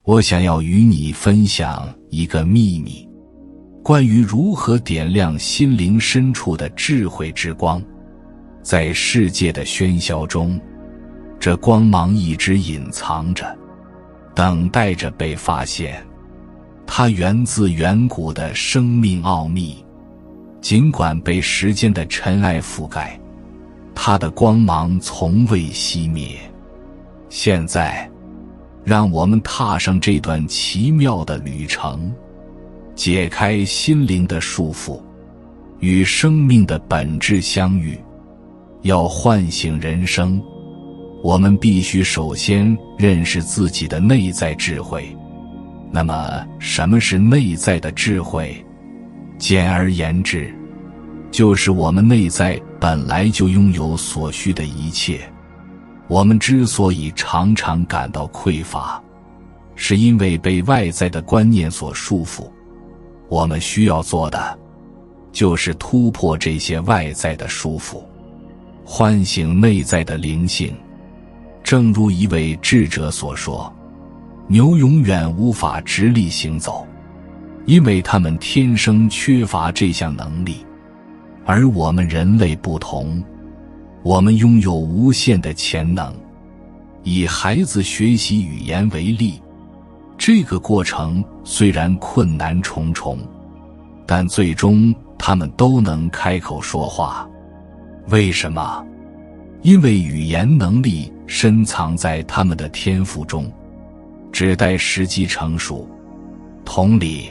我想要与你分享一个秘密，关于如何点亮心灵深处的智慧之光。在世界的喧嚣中，这光芒一直隐藏着，等待着被发现。它源自远古的生命奥秘，尽管被时间的尘埃覆盖，它的光芒从未熄灭。现在，让我们踏上这段奇妙的旅程，解开心灵的束缚，与生命的本质相遇。要唤醒人生，我们必须首先认识自己的内在智慧。那么，什么是内在的智慧？简而言之，就是我们内在本来就拥有所需的一切。我们之所以常常感到匮乏，是因为被外在的观念所束缚。我们需要做的，就是突破这些外在的束缚，唤醒内在的灵性。正如一位智者所说，牛永远无法直立行走，因为它们天生缺乏这项能力。而我们人类不同，我们拥有无限的潜能。以孩子学习语言为例，这个过程虽然困难重重，但最终他们都能开口说话。为什么？因为语言能力深藏在他们的天赋中，只待时机成熟。同理，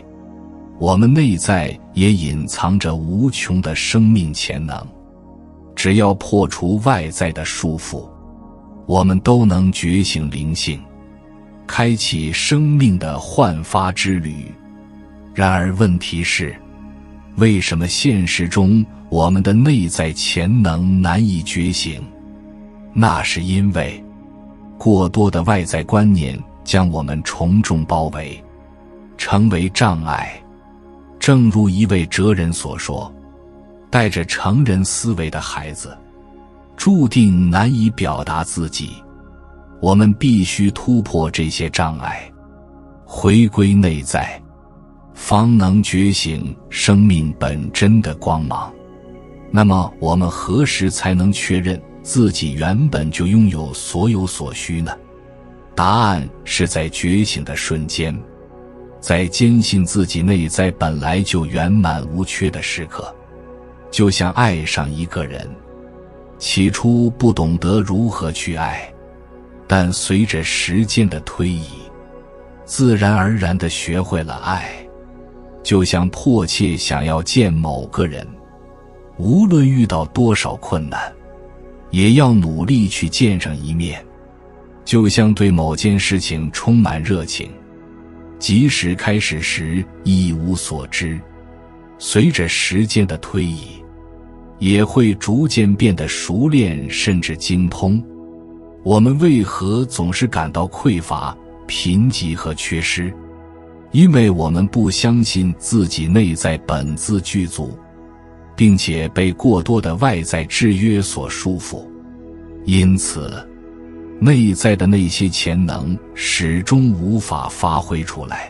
我们内在也隐藏着无穷的生命潜能，只要破除外在的束缚，我们都能觉醒灵性，开启生命的焕发之旅。然而问题是，为什么现实中我们的内在潜能难以觉醒？那是因为过多的外在观念将我们重重包围，成为障碍。正如一位哲人所说，带着成人思维的孩子注定难以表达自己。我们必须突破这些障碍，回归内在，方能觉醒生命本真的光芒。那么我们何时才能确认自己原本就拥有所有所需呢？答案是在觉醒的瞬间，在坚信自己内在本来就圆满无缺的时刻。就像爱上一个人，起初不懂得如何去爱，但随着时间的推移，自然而然地学会了爱。就像迫切想要见某个人，无论遇到多少困难，也要努力去见上一面。就像对某件事情充满热情，即使开始时一无所知，随着时间的推移，也会逐渐变得熟练甚至精通。我们为何总是感到匮乏、贫瘠和缺失？因为我们不相信自己内在本自具足，并且被过多的外在制约所束缚。因此，内在的那些潜能始终无法发挥出来。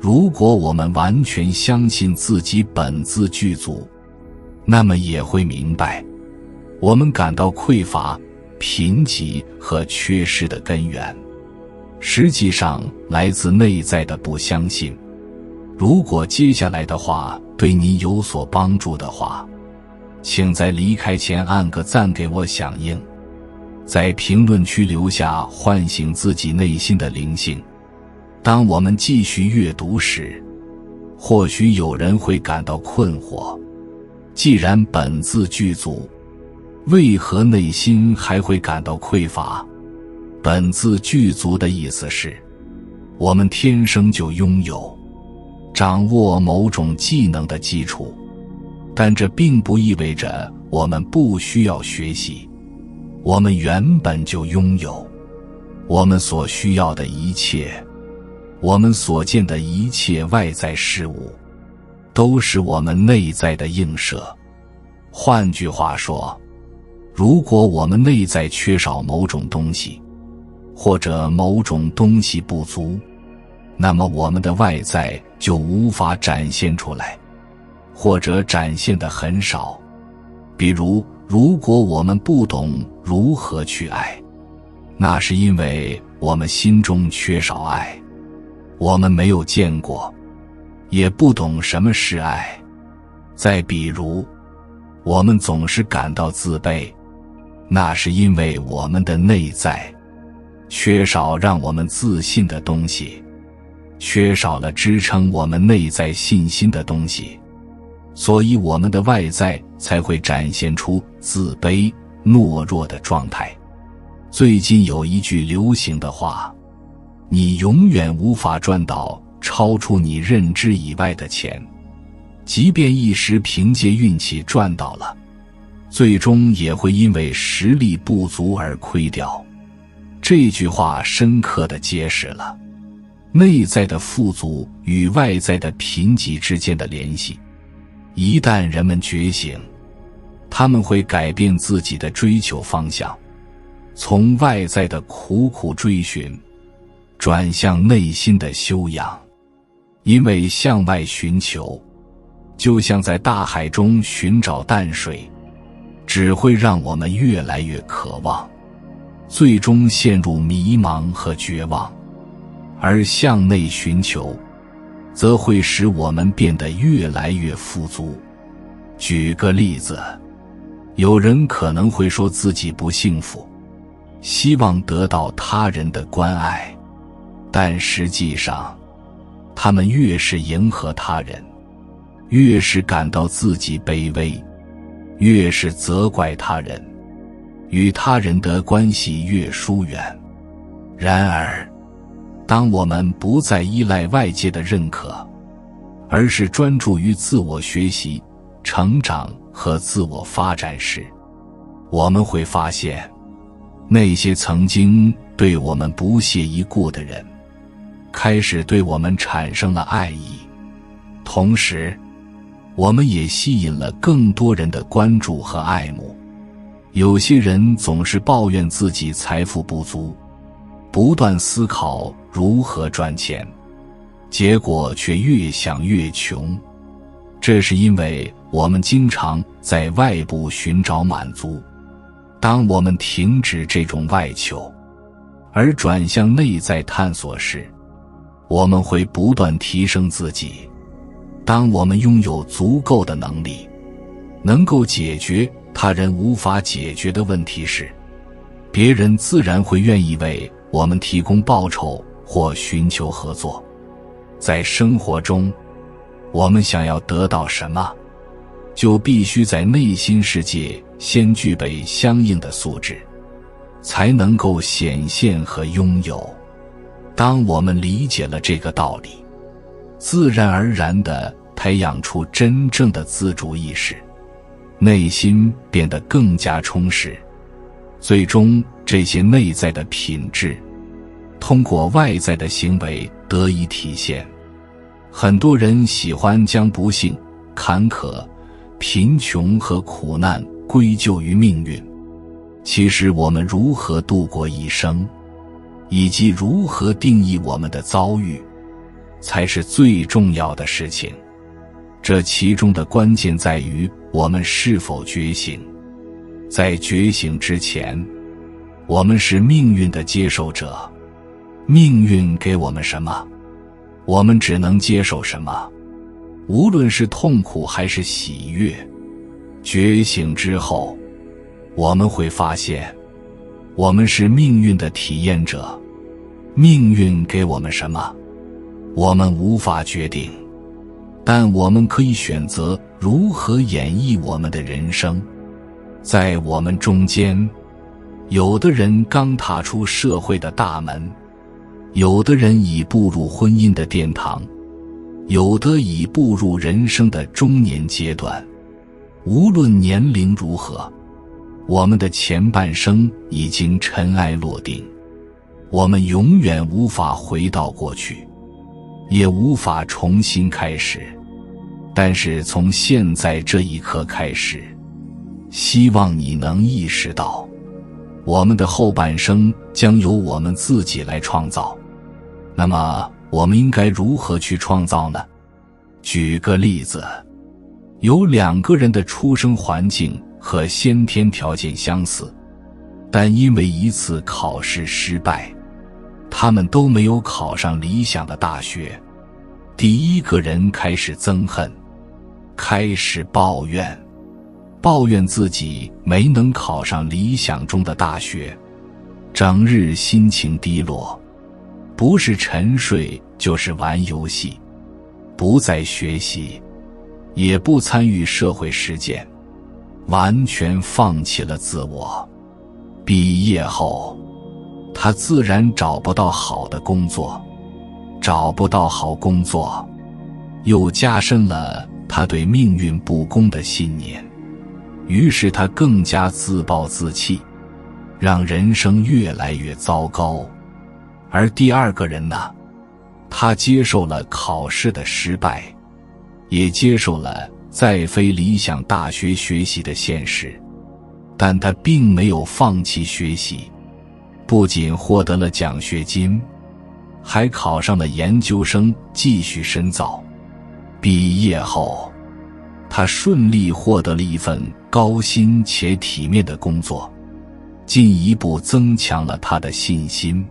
如果我们完全相信自己本自具足，那么也会明白，我们感到匮乏、贫瘠和缺失的根源，实际上来自内在的不相信。如果接下来的话对你有所帮助的话，请在离开前按个赞给我响应，在评论区留下唤醒自己内心的灵性。当我们继续阅读时，或许有人会感到困惑，既然本自具足，为何内心还会感到匮乏？本自具足的意思是，我们天生就拥有掌握某种技能的基础，但这并不意味着我们不需要学习。我们原本就拥有我们所需要的一切，我们所见的一切外在事物，都是我们内在的映射。换句话说，如果我们内在缺少某种东西，或者某种东西不足，那么我们的外在就无法展现出来，或者展现得很少。比如，如果我们不懂如何去爱，那是因为我们心中缺少爱，我们没有见过，也不懂什么是爱。再比如，我们总是感到自卑，那是因为我们的内在缺少让我们自信的东西，缺少了支撑我们内在信心的东西，所以我们的外在才会展现出自卑、懦弱的状态。最近有一句流行的话，你永远无法赚到超出你认知以外的钱，即便一时凭借运气赚到了，最终也会因为实力不足而亏掉。这句话深刻地揭示了内在的富足与外在的贫瘠之间的联系。一旦人们觉醒，他们会改变自己的追求方向，从外在的苦苦追寻转向内心的修养。因为向外寻求就像在大海中寻找淡水，只会让我们越来越渴望，最终陷入迷茫和绝望。而向内寻求则会使我们变得越来越富足。举个例子，有人可能会说自己不幸福，希望得到他人的关爱，但实际上他们越是迎合他人，越是感到自己卑微，越是责怪他人，与他人的关系越疏远。然而当我们不再依赖外界的认可，而是专注于自我学习、成长和自我发展时，我们会发现，那些曾经对我们不屑一顾的人，开始对我们产生了爱意。同时，我们也吸引了更多人的关注和爱慕。有些人总是抱怨自己财富不足，不断思考如何赚钱，结果却越想越穷。这是因为我们经常在外部寻找满足。当我们停止这种外求，而转向内在探索时，我们会不断提升自己。当我们拥有足够的能力，能够解决他人无法解决的问题时，别人自然会愿意为我们提供报酬或寻求合作。在生活中，我们想要得到什么，就必须在内心世界先具备相应的素质，才能够显现和拥有。当我们理解了这个道理，自然而然地培养出真正的自主意识，内心变得更加充实。最终，这些内在的品质通过外在的行为得以体现。很多人喜欢将不幸、坎坷、贫穷和苦难归咎于命运。其实我们如何度过一生，以及如何定义我们的遭遇，才是最重要的事情。这其中的关键在于我们是否觉醒。在觉醒之前，我们是命运的接受者。命运给我们什么，我们只能接受什么，无论是痛苦还是喜悦。觉醒之后，我们会发现，我们是命运的体验者。命运给我们什么，我们无法决定，但我们可以选择如何演绎我们的人生。在我们中间，有的人刚踏出社会的大门，有的人已步入婚姻的殿堂，有的已步入人生的中年阶段。无论年龄如何，我们的前半生已经尘埃落定。我们永远无法回到过去，也无法重新开始。但是从现在这一刻开始，希望你能意识到，我们的后半生将由我们自己来创造。那么，我们应该如何去创造呢？举个例子，有2个人的出生环境和先天条件相似，但因为一次考试失败，他们都没有考上理想的大学。第一个人开始憎恨，开始抱怨自己没能考上理想中的大学，整日心情低落，不是沉睡就是玩游戏，不再学习，也不参与社会实践，完全放弃了自我。毕业后，他自然找不到好的工作，找不到好工作，又加深了他对命运不公的信念，于是他更加自暴自弃，让人生越来越糟糕。而第2个人呢，他接受了考试的失败，也接受了在非理想大学学习的现实，但他并没有放弃学习，不仅获得了奖学金，还考上了研究生继续深造。毕业后，他顺利获得了一份高薪且体面的工作，进一步增强了他的信心。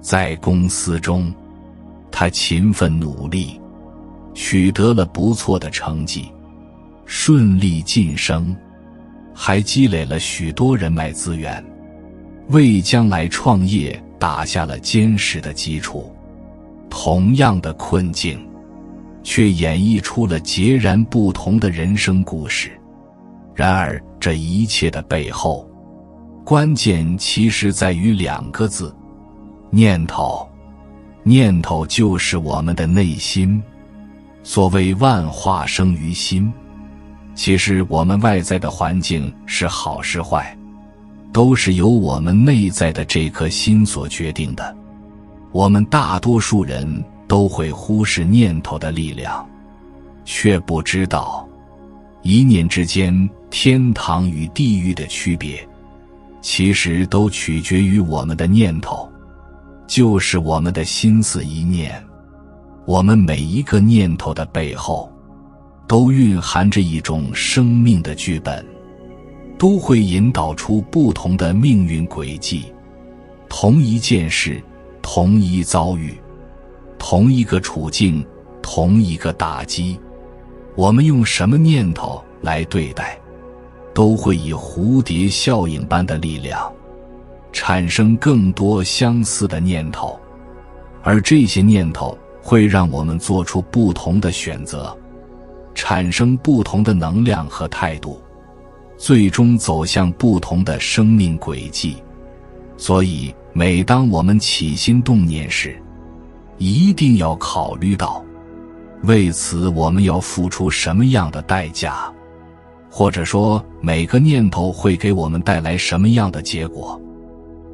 在公司中，他勤奋努力，取得了不错的成绩，顺利晋升，还积累了许多人脉资源，为将来创业打下了坚实的基础。同样的困境，却演绎出了截然不同的人生故事。然而这一切的背后，关键其实在于2个字：念头。念头就是我们的内心。所谓万化生于心，其实我们外在的环境是好是坏，都是由我们内在的这颗心所决定的。我们大多数人都会忽视念头的力量，却不知道一念之间天堂与地狱的区别，其实都取决于我们的念头，就是我们的心思一念。我们每一个念头的背后，都蕴含着一种生命的剧本，都会引导出不同的命运轨迹。同一件事，同一遭遇，同一个处境，同一个打击，我们用什么念头来对待，都会以蝴蝶效应般的力量产生更多相似的念头，而这些念头会让我们做出不同的选择，产生不同的能量和态度，最终走向不同的生命轨迹。所以每当我们起心动念时，一定要考虑到为此我们要付出什么样的代价，或者说每个念头会给我们带来什么样的结果，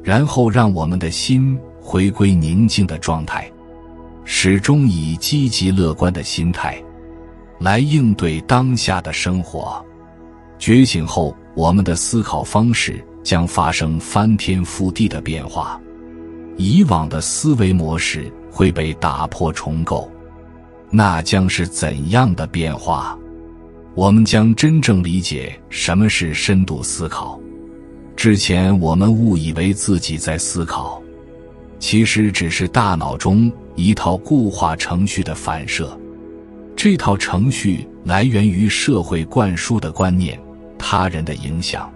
然后让我们的心回归宁静的状态，始终以积极乐观的心态来应对当下的生活。觉醒后，我们的思考方式将发生翻天覆地的变化，以往的思维模式会被打破重构。那将是怎样的变化？我们将真正理解什么是深度思考。之前我们误以为自己在思考，其实只是大脑中一套固化程序的反射。这套程序来源于社会灌输的观念、他人的影响，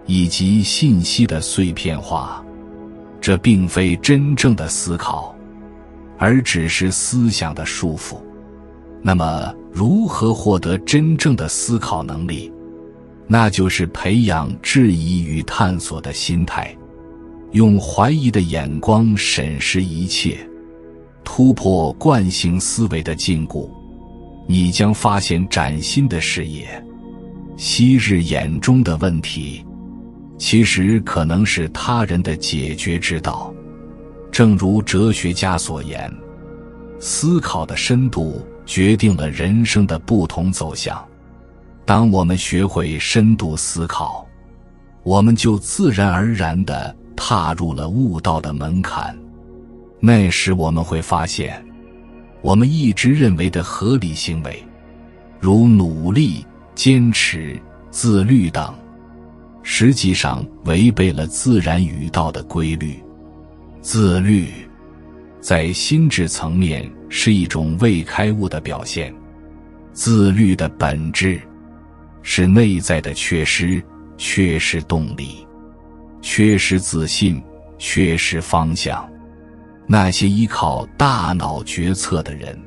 以及信息的碎片化。这并非真正的思考，而只是思想的束缚。那么，如何获得真正的思考能力？那就是培养质疑与探索的心态，用怀疑的眼光审视一切，突破惯性思维的禁锢，你将发现崭新的视野。昔日眼中的问题，其实可能是他人的解决之道。正如哲学家所言，思考的深度决定了人生的不同走向。当我们学会深度思考，我们就自然而然地踏入了悟道的门槛。那时我们会发现，我们一直认为的合理行为，如努力、坚持、自律等，实际上违背了自然语道的规律。自律在心智层面是一种未开悟的表现。自律的本质是内在的缺失，缺失动力，缺失自信，缺失方向。那些依靠大脑决策的人，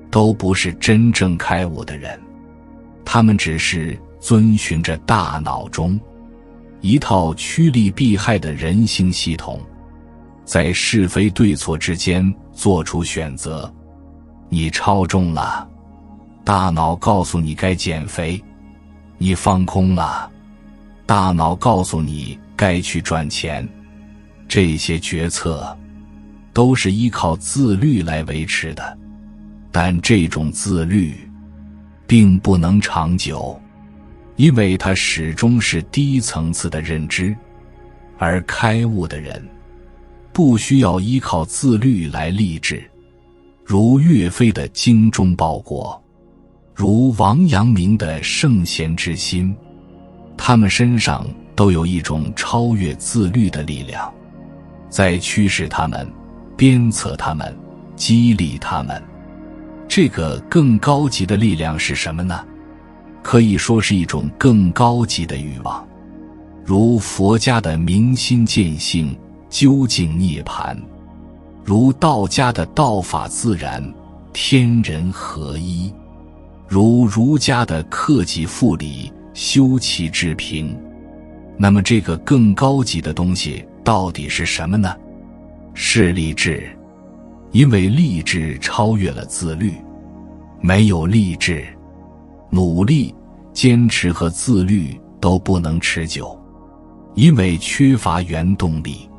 都不是真正开悟的人，他们只是遵循着大脑中一套趋利避害的人性系统，在是非对错之间做出选择。你超重了，大脑告诉你该减肥；你放空了，大脑告诉你该去赚钱。这些决策都是依靠自律来维持的，但这种自律并不能长久，因为它始终是低层次的认知，而开悟的人不需要依靠自律来励志，如岳飞的精忠报国，如王阳明的圣贤之心，他们身上都有一种超越自律的力量，在驱使他们，鞭策他们，激励他们。这个更高级的力量是什么呢？可以说是一种更高级的欲望，如佛家的明心见性，究竟涅槃；如道家的道法自然，天人合一；如儒家的克己复礼，修齐治平。那么这个更高级的东西到底是什么呢？是励志。因为励志超越了自律，没有励志，努力、坚持和自律都不能持久，因为缺乏原动力。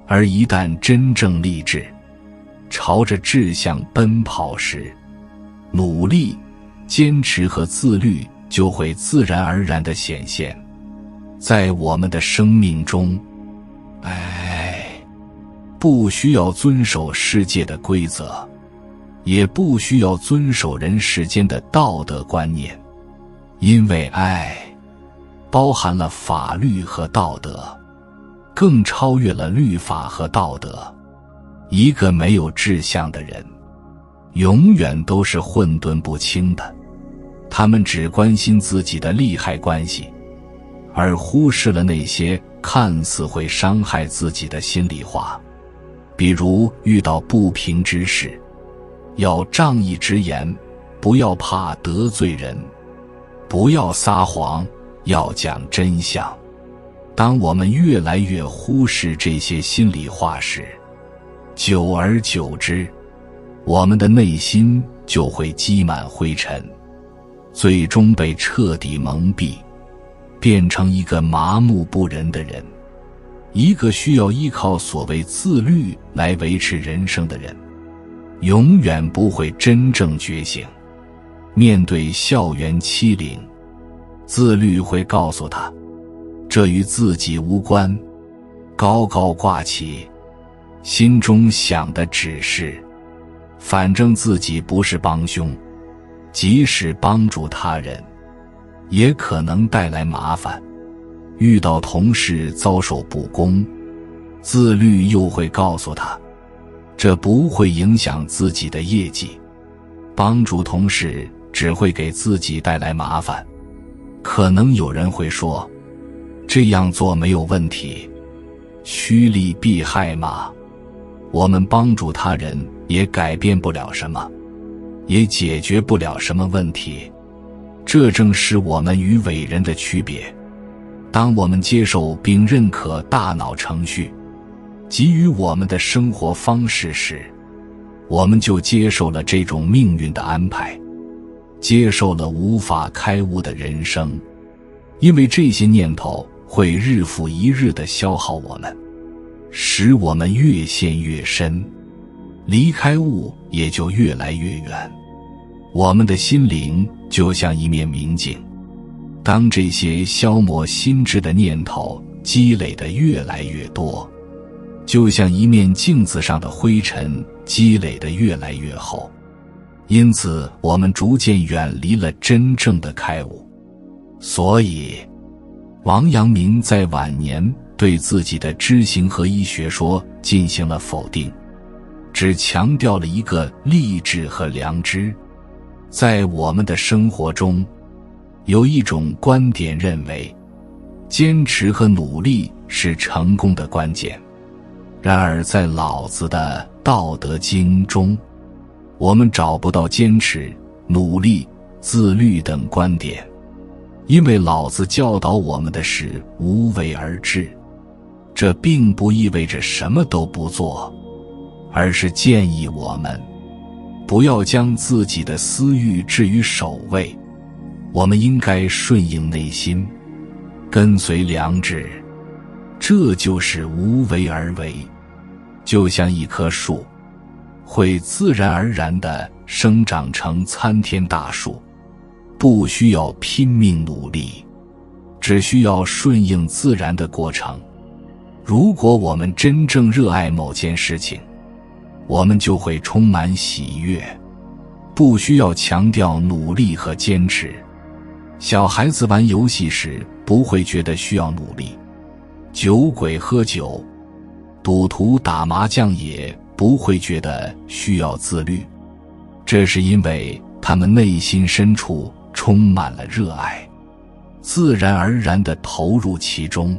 而一旦真正励志，朝着志向奔跑时，努力、坚持和自律就会自然而然地显现。在我们的生命中，不需要遵守世界的规则，也不需要遵守人世间的道德观念，因为爱包含了法律和道德，更超越了律法和道德。一个没有志向的人，永远都是混沌不清的，他们只关心自己的利害关系，而忽视了那些看似会伤害自己的心里话。比如遇到不平之事，要仗义直言，不要怕得罪人，不要撒谎，要讲真相。当我们越来越忽视这些心里话时，久而久之，我们的内心就会积满灰尘，最终被彻底蒙蔽，变成一个麻木不仁的人。一个需要依靠所谓自律来维持人生的人，永远不会真正觉醒。面对校园欺凌，自律会告诉他，这与自己无关，高高挂起，心中想的只是，反正自己不是帮凶，即使帮助他人，也可能带来麻烦。遇到同事遭受不公，自律又会告诉他，这不会影响自己的业绩，帮助同事只会给自己带来麻烦。可能有人会说，这样做没有问题，趋利避害嘛，我们帮助他人也改变不了什么，也解决不了什么问题。这正是我们与伟人的区别。当我们接受并认可大脑程序给予我们的生活方式时，我们就接受了这种命运的安排，接受了无法开悟的人生。因为这些念头会日复一日地消耗我们，使我们越陷越深，离开悟也就越来越远。我们的心灵就像一面明镜，当这些消磨心智的念头积累得越来越多，就像一面镜子上的灰尘积累得越来越厚，因此我们逐渐远离了真正的开悟。所以王阳明在晚年对自己的知行合一学说进行了否定，只强调了一个励志和良知。在我们的生活中，有一种观点认为，坚持和努力是成功的关键。然而在老子的《道德经》中，我们找不到坚持、努力、自律等观点，因为老子教导我们的是无为而治。这并不意味着什么都不做，而是建议我们不要将自己的私欲置于首位，我们应该顺应内心，跟随良知，这就是无为而为。就像一棵树，会自然而然地生长成参天大树，不需要拼命努力，只需要顺应自然的过程。如果我们真正热爱某件事情，我们就会充满喜悦，不需要强调努力和坚持。小孩子玩游戏时不会觉得需要努力，酒鬼喝酒，赌徒打麻将也不会觉得需要自律，这是因为他们内心深处充满了热爱，自然而然地投入其中，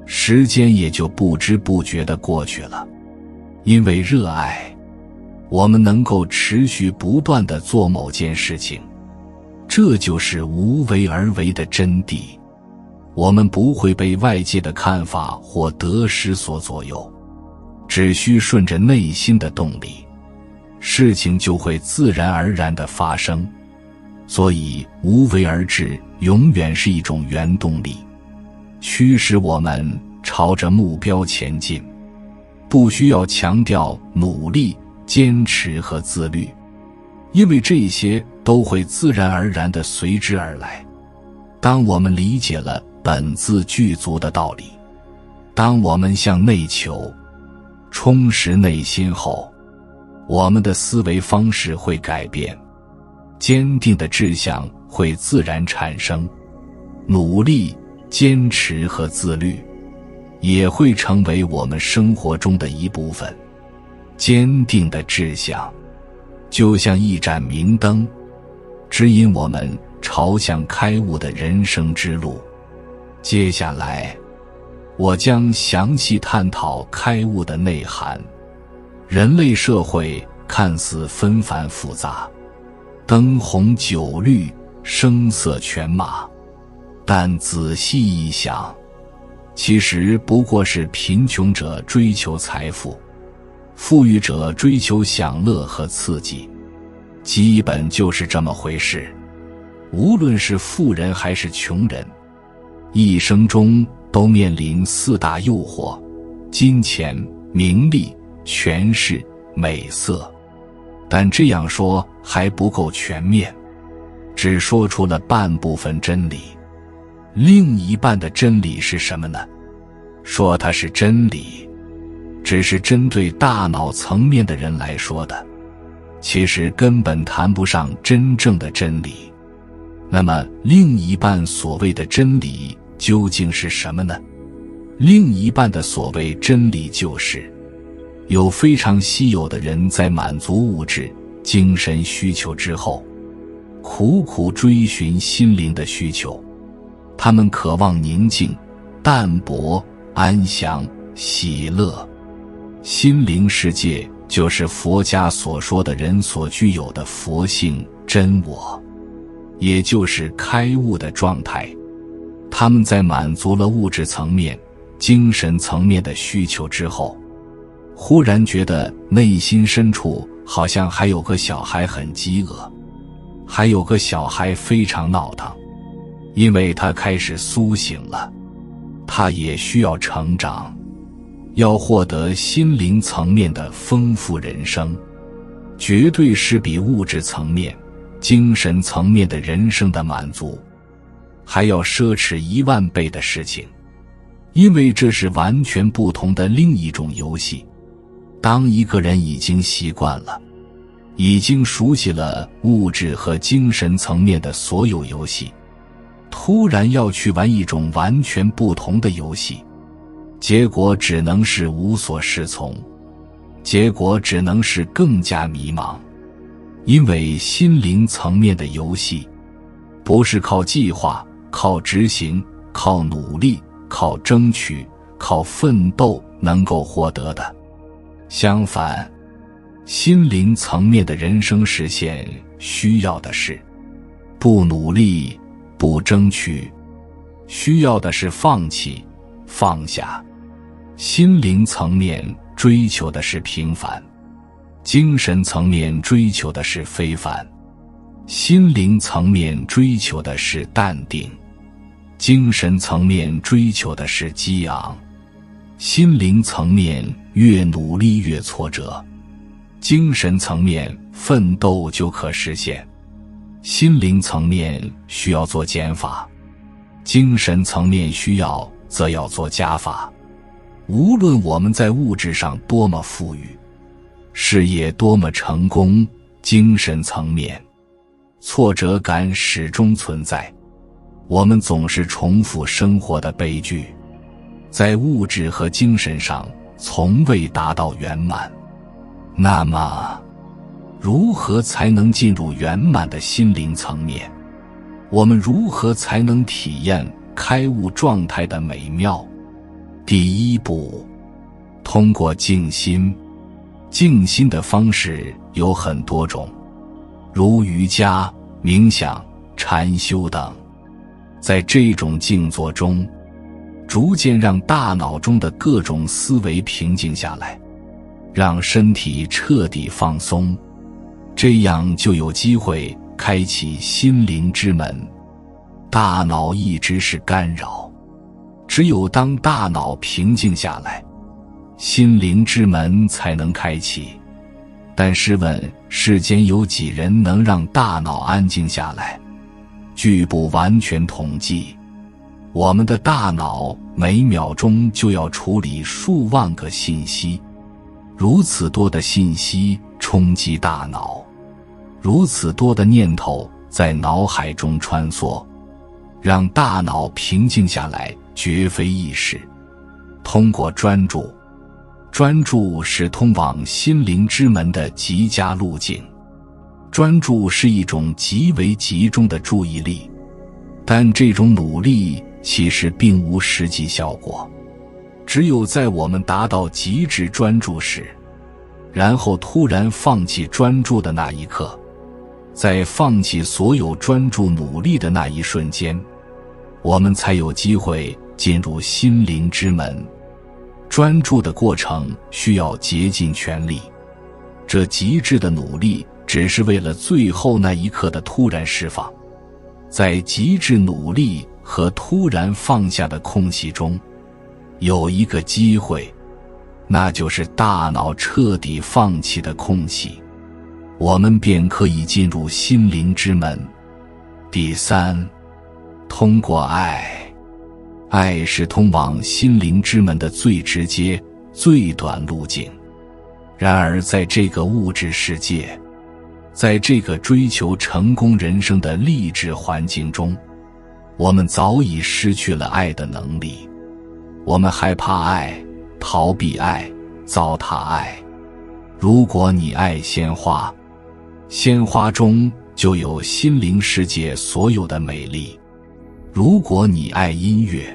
时间也就不知不觉地过去了。因为热爱，我们能够持续不断地做某件事情，这就是无为而为的真谛。我们不会被外界的看法或得失所左右，只需顺着内心的动力，事情就会自然而然地发生。所以无为而治永远是一种原动力，驱使我们朝着目标前进，不需要强调努力、坚持和自律，因为这些都会自然而然地随之而来。当我们理解了本自具足的道理，当我们向内求，充实内心后，我们的思维方式会改变，坚定的志向会自然产生，努力、坚持和自律也会成为我们生活中的一部分。坚定的志向就像一盏明灯，指引我们朝向开悟的人生之路。接下来，我将详细探讨开悟的内涵。人类社会看似纷繁复杂，灯红酒绿，声色犬马，但仔细一想，其实不过是贫穷者追求财富，富裕者追求享乐和刺激，基本就是这么回事。无论是富人还是穷人，一生中都面临四大诱惑：金钱、名利、权势、美色。但这样说还不够全面，只说出了半部分真理。另一半的真理是什么呢？说它是真理，只是针对大脑层面的人来说的，其实根本谈不上真正的真理。那么另一半所谓的真理究竟是什么呢？另一半的所谓真理就是，有非常稀有的人在满足物质、精神需求之后，苦苦追寻心灵的需求。他们渴望宁静、淡泊、安详、喜乐。心灵世界就是佛家所说的人所具有的佛性真我，也就是开悟的状态。他们在满足了物质层面、精神层面的需求之后，忽然觉得内心深处好像还有个小孩很饥饿，还有个小孩非常闹腾，因为他开始苏醒了，他也需要成长，要获得心灵层面的丰富人生，绝对是比物质层面、精神层面的人生的满足还要奢侈10000倍的事情。因为这是完全不同的另一种游戏。当一个人已经习惯了，已经熟悉了物质和精神层面的所有游戏，突然要去玩一种完全不同的游戏，结果只能是无所适从，结果只能是更加迷茫。因为心灵层面的游戏不是靠计划、靠执行、靠努力、靠争取、靠奋斗能够获得的。相反，心灵层面的人生实现需要的是不努力、不争取，需要的是放弃、放下。心灵层面追求的是平凡，精神层面追求的是非凡。心灵层面追求的是淡定，精神层面追求的是激昂。心灵层面越努力越挫折，精神层面奋斗就可实现。心灵层面需要做减法，精神层面需要则要做加法。无论我们在物质上多么富裕，事业多么成功，精神层面挫折感始终存在。我们总是重复生活的悲剧，在物质和精神上从未达到圆满。那么，如何才能进入圆满的心灵层面？我们如何才能体验开悟状态的美妙？第一步，通过静心。静心的方式有很多种，如瑜伽、冥想、禅修等。在这种静坐中，逐渐让大脑中的各种思维平静下来，让身体彻底放松，这样就有机会开启心灵之门。大脑一直是干扰，只有当大脑平静下来，心灵之门才能开启。但试问，世间有几人能让大脑安静下来？据不完全统计，我们的大脑每秒钟就要处理数万个信息，如此多的信息冲击大脑，如此多的念头在脑海中穿梭，让大脑平静下来绝非易事。通过专注，专注是通往心灵之门的极佳路径。专注是一种极为集中的注意力，但这种努力其实并无实际效果。只有在我们达到极致专注时，然后突然放弃专注的那一刻，在放弃所有专注努力的那一瞬间，我们才有机会进入心灵之门。专注的过程需要竭尽全力，这极致的努力只是为了最后那一刻的突然释放。在极致努力和突然放下的空隙中，有一个机会，那就是大脑彻底放弃的空隙，我们便可以进入心灵之门。第三，通过爱。爱是通往心灵之门的最直接、最短路径。然而在这个物质世界，在这个追求成功人生的励志环境中，我们早已失去了爱的能力。我们害怕爱，逃避爱，糟蹋爱。如果你爱鲜花，鲜花中就有心灵世界所有的美丽。如果你爱音乐，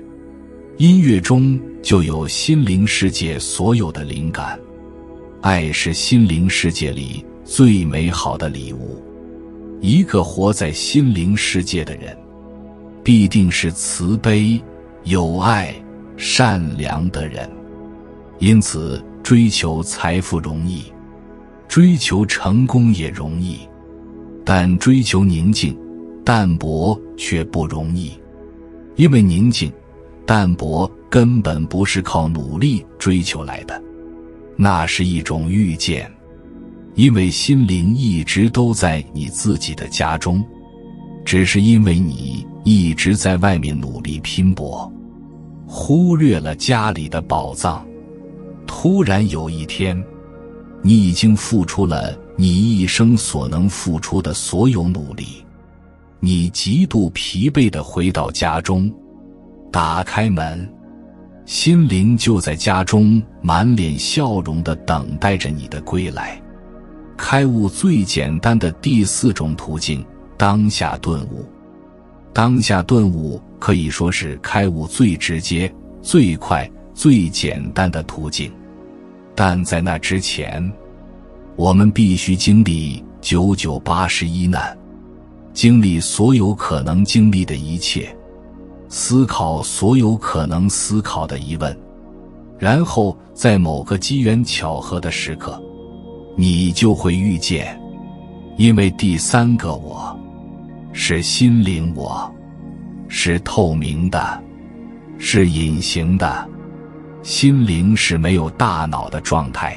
音乐中就有心灵世界所有的灵感。爱是心灵世界里最美好的礼物。一个活在心灵世界的人，必定是慈悲、有爱、善良的人。因此，追求财富容易，追求成功也容易，但追求宁静、淡泊却不容易。因为宁静、淡泊根本不是靠努力追求来的，那是一种遇见。因为心灵一直都在你自己的家中，只是因为你一直在外面努力拼搏。忽略了家里的宝藏。突然有一天，你已经付出了你一生所能付出的所有努力，你极度疲惫地回到家中，打开门，心灵就在家中满脸笑容地等待着你的归来。开悟最简单的第4种途径，当下顿悟。当下顿悟可以说是开悟最直接、最快、最简单的途径，但在那之前，我们必须经历9981难，经历所有可能经历的一切，思考所有可能思考的疑问，然后在某个机缘巧合的时刻，你就会遇见，因为第3个我是心灵我，是透明的，是隐形的。心灵是没有大脑的状态，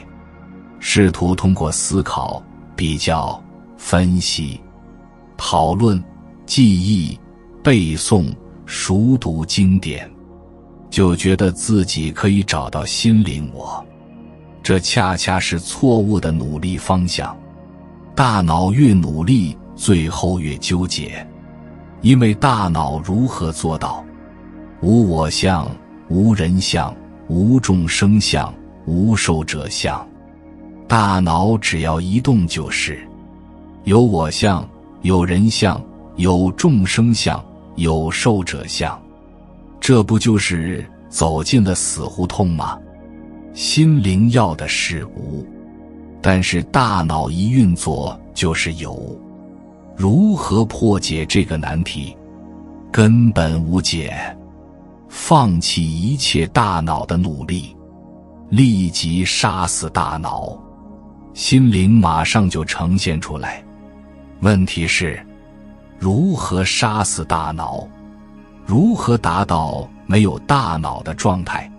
试图通过思考、比较、分析、讨论、记忆、背诵、熟读经典，就觉得自己可以找到心灵我。这恰恰是错误的努力方向。大脑越努力，最后越纠结，因为大脑如何做到无我相、无人相、无众生相、无寿者相？大脑只要一动就是有我相、有人相、有众生相、有寿者相，这不就是走进了死胡同吗？心灵要的是无，但是大脑一运作就是有。如何破解这个难题？根本无解。放弃一切大脑的努力，立即杀死大脑，心灵马上就呈现出来。问题是，如何杀死大脑？如何达到没有大脑的状态？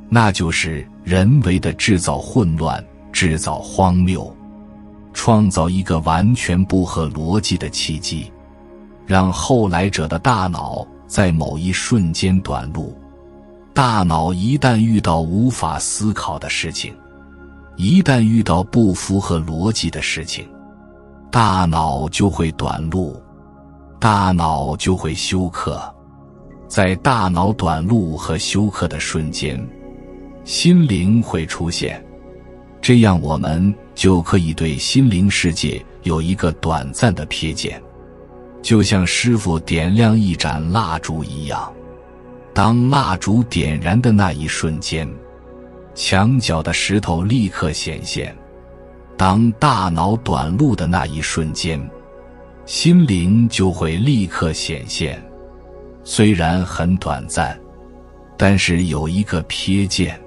那就是人为的制造混乱，制造荒谬，创造一个完全不合逻辑的契机，让后来者的大脑在某一瞬间短路。大脑一旦遇到无法思考的事情，一旦遇到不符合逻辑的事情，大脑就会短路，大脑就会休克。在大脑短路和休克的瞬间，心灵会出现，这样我们就可以对心灵世界有一个短暂的瞥见，就像师父点亮一盏蜡烛一样。当蜡烛点燃的那一瞬间，墙角的石头立刻显现。当大脑短路的那一瞬间，心灵就会立刻显现。虽然很短暂，但是有一个瞥见，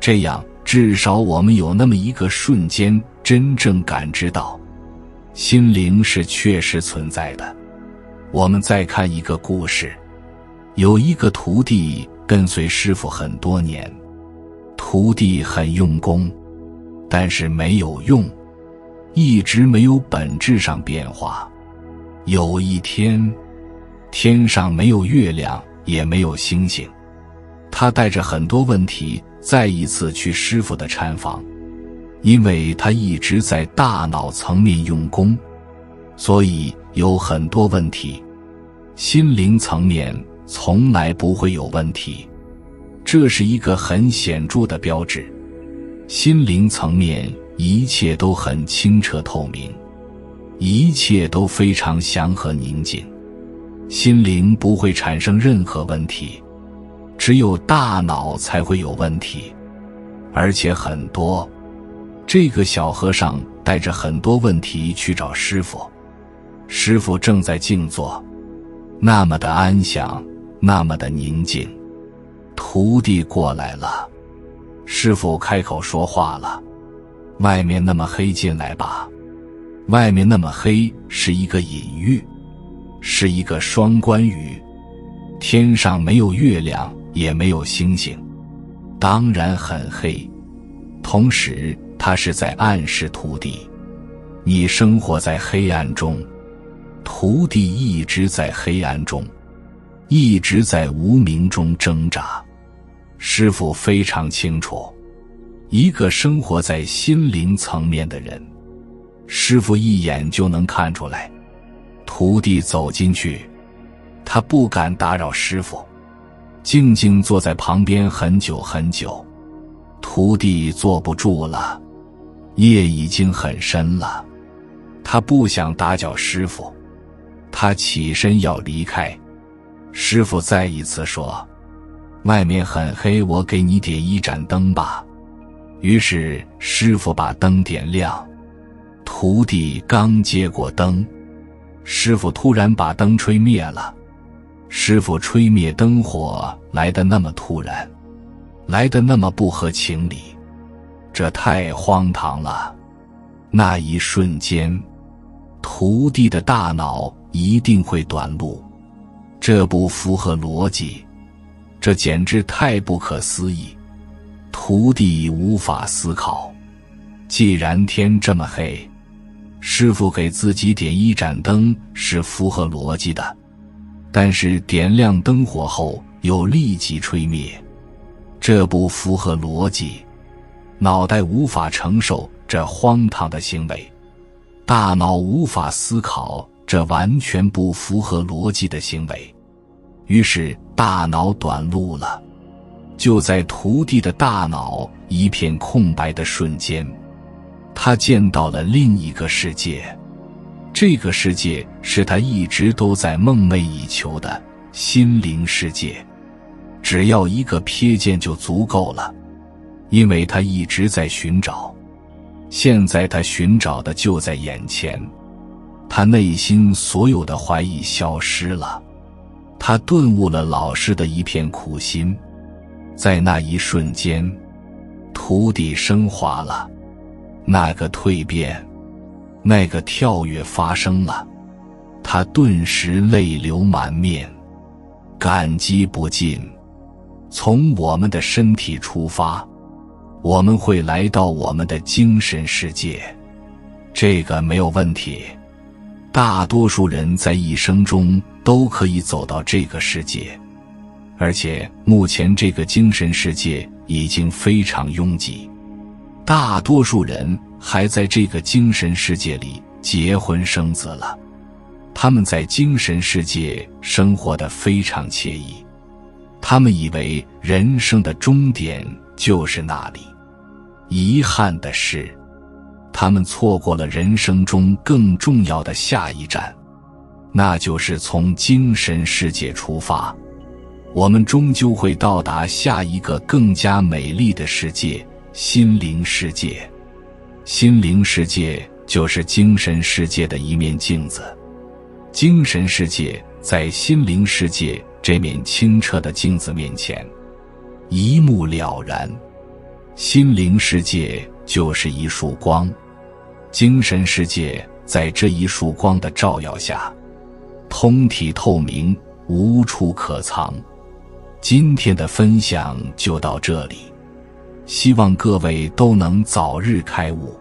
这样至少我们有那么一个瞬间真正感知到心灵是确实存在的。我们再看一个故事，有一个徒弟跟随师父很多年，徒弟很用功，但是没有用，一直没有本质上变化。有一天，天上没有月亮，也没有星星，他带着很多问题再一次去师父的禅房。因为他一直在大脑层面用功，所以有很多问题。心灵层面从来不会有问题，这是一个很显著的标志。心灵层面一切都很清澈透明，一切都非常祥和宁静，心灵不会产生任何问题。只有大脑才会有问题，而且很多。这个小和尚带着很多问题去找师父，师父正在静坐，那么的安详，那么的宁静。徒弟过来了，师父开口说话了：外面那么黑，进来吧。外面那么黑是一个隐喻，是一个双关语。天上没有月亮，也没有星星，当然很黑。同时他是在暗示徒弟，你生活在黑暗中。徒弟一直在黑暗中，一直在无明中挣扎。师父非常清楚，一个生活在心灵层面的人，师父一眼就能看出来。徒弟走进去，他不敢打扰师父，静静坐在旁边很久很久。徒弟坐不住了，夜已经很深了，他不想打搅师父，他起身要离开。师父再一次说，外面很黑，我给你点一盏灯吧。于是师父把灯点亮，徒弟刚接过灯，师父突然把灯吹灭了。师父吹灭灯火来得那么突然，来得那么不合情理，这太荒唐了。那一瞬间，徒弟的大脑一定会短路，这不符合逻辑，这简直太不可思议。徒弟无法思考，既然天这么黑，师父给自己点一盏灯是符合逻辑的，但是点亮灯火后又立即吹灭，这不符合逻辑。脑袋无法承受这荒唐的行为，大脑无法思考这完全不符合逻辑的行为，于是大脑短路了。就在徒弟的大脑一片空白的瞬间，他见到了另一个世界。这个世界是他一直都在梦寐以求的心灵世界，只要一个瞥见就足够了，因为他一直在寻找。现在他寻找的就在眼前，他内心所有的怀疑消失了，他顿悟了老师的一片苦心。在那一瞬间，徒弟升华了，那个蜕变，那个跳跃发生了，他顿时泪流满面，感激不尽。从我们的身体出发，我们会来到我们的精神世界，这个没有问题。大多数人在一生中都可以走到这个世界，而且目前这个精神世界已经非常拥挤，大多数人还在这个精神世界里结婚生子了，他们在精神世界生活得非常惬意，他们以为人生的终点就是那里。遗憾的是，他们错过了人生中更重要的下一站，那就是从精神世界出发。我们终究会到达下一个更加美丽的世界——心灵世界。心灵世界就是精神世界的一面镜子，精神世界在心灵世界这面清澈的镜子面前一目了然。心灵世界就是一束光，精神世界在这一束光的照耀下通体透明，无处可藏。今天的分享就到这里，希望各位都能早日开悟。